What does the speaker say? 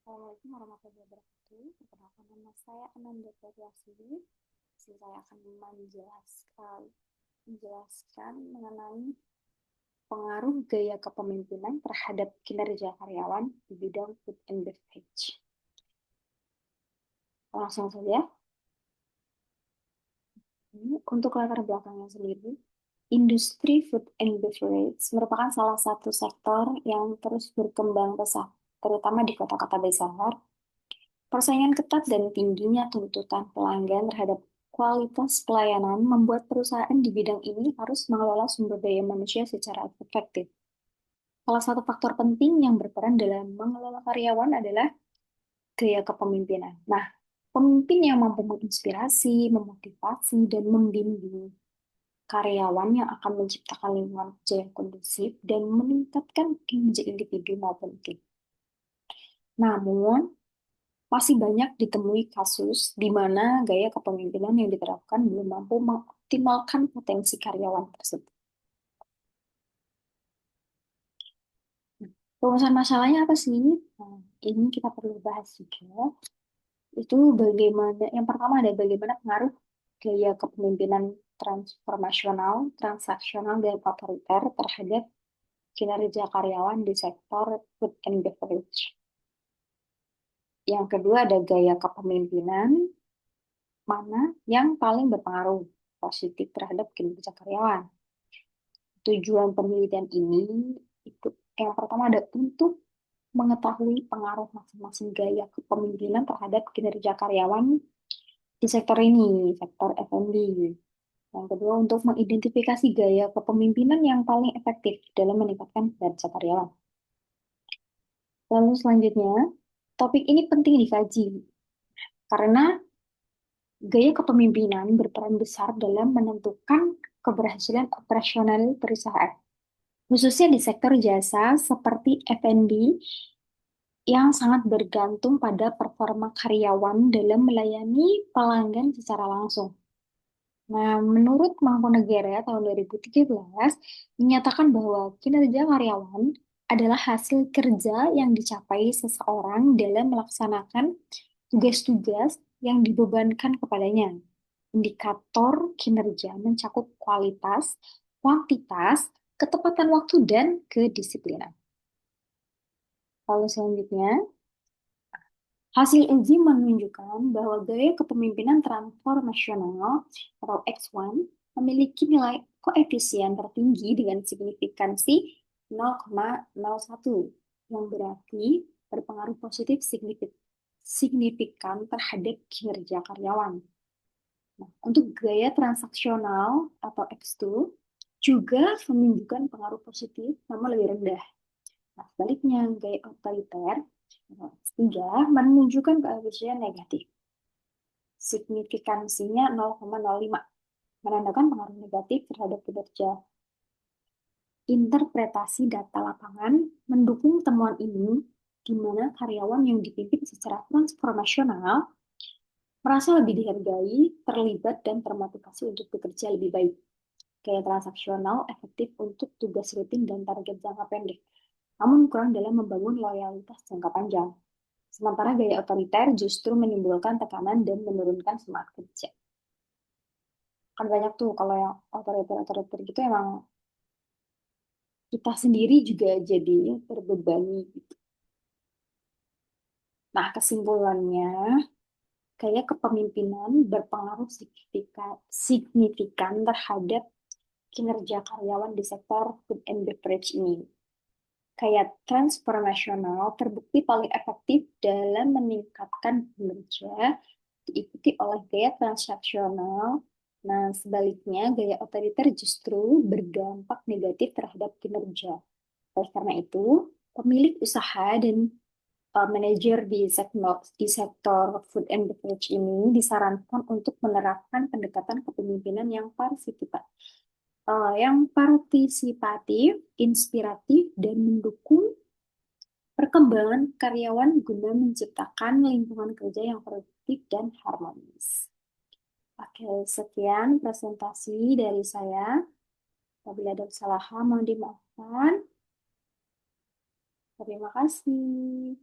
Assalamualaikum warahmatullahi wabarakatuh. Perkenalkan nama saya Ananda Priyasini. Saya akan menjelaskan mengenai pengaruh gaya kepemimpinan terhadap kinerja karyawan di bidang food and beverage. Langsung saja. Untuk latar belakangnya sendiri, industri food and beverage merupakan salah satu sektor yang terus berkembang pesat, terutama di kota-kota besar. Persaingan ketat dan tingginya tuntutan pelanggan terhadap kualitas pelayanan membuat perusahaan di bidang ini harus mengelola sumber daya manusia secara efektif. Salah satu faktor penting yang berperan dalam mengelola karyawan adalah gaya kepemimpinan. Nah, pemimpin yang mampu menginspirasi, memotivasi, dan membimbing karyawan yang akan menciptakan lingkungan kerja yang kondusif dan meningkatkan kinerja individu maupun tim. Namun, masih banyak ditemui kasus di mana gaya kepemimpinan yang diterapkan belum mampu mengoptimalkan potensi karyawan tersebut. Nah, rumusan masalahnya apa sih? Nah, ini kita perlu bahas juga. Itu bagaimana, yang pertama ada bagaimana pengaruh gaya kepemimpinan transformasional, transaksional, dan otoriter terhadap kinerja karyawan di sektor food and beverage. Yang kedua ada gaya kepemimpinan mana yang paling berpengaruh positif terhadap kinerja karyawan. Tujuan penelitian ini itu yang pertama ada untuk mengetahui pengaruh masing-masing gaya kepemimpinan terhadap kinerja karyawan di sektor ini, sektor F&B. Yang kedua untuk mengidentifikasi gaya kepemimpinan yang paling efektif dalam meningkatkan kinerja karyawan. Lalu selanjutnya, topik ini penting dikaji karena gaya kepemimpinan berperan besar dalam menentukan keberhasilan operasional perusahaan, khususnya di sektor jasa seperti F&B yang sangat bergantung pada performa karyawan dalam melayani pelanggan secara langsung. Nah, menurut Mangkunegara tahun 2013 menyatakan bahwa kinerja karyawan adalah hasil kerja yang dicapai seseorang dalam melaksanakan tugas-tugas yang dibebankan kepadanya. Indikator kinerja mencakup kualitas, kuantitas, ketepatan waktu, dan kedisiplinan. Lalu selanjutnya, hasil uji menunjukkan bahwa gaya kepemimpinan transformasional atau X1 memiliki nilai koefisien tertinggi dengan signifikansi 0,01 yang berarti berpengaruh positif signifikan terhadap kinerja karyawan. Nah, untuk gaya transaksional atau X2 juga menunjukkan pengaruh positif namun lebih rendah. Nah, sebaliknya gaya otoriter atau X3 menunjukkan koefisien negatif. Signifikansinya 0,05, menandakan pengaruh negatif terhadap kinerja. Interpretasi data lapangan mendukung temuan ini, di mana karyawan yang dipimpin secara transformasional merasa lebih dihargai, terlibat, dan termotivasi untuk bekerja lebih baik. Gaya transaksional efektif untuk tugas rutin dan target jangka pendek, namun kurang dalam membangun loyalitas jangka panjang. Sementara gaya otoriter justru menimbulkan tekanan dan menurunkan semangat kerja. Kan banyak tuh kalau yang otoriter-otoriter gitu emang kita sendiri juga jadi terbebani gitu. Nah, kesimpulannya, gaya kepemimpinan berpengaruh signifikan terhadap kinerja karyawan di sektor food and beverage ini. Gaya transformasional terbukti paling efektif dalam meningkatkan kinerja, diikuti oleh gaya transaksional. Nah, sebaliknya, gaya otoriter justru berdampak negatif terhadap kinerja. Oleh karena itu, pemilik usaha dan manajer di sektor food and beverage ini disarankan untuk menerapkan pendekatan kepemimpinan yang partisipatif, inspiratif, dan mendukung perkembangan karyawan guna menciptakan lingkungan kerja yang produktif dan harmonis. Oke, sekian presentasi dari saya. Apabila ada kesalahan, mohon dimaafkan. Terima kasih.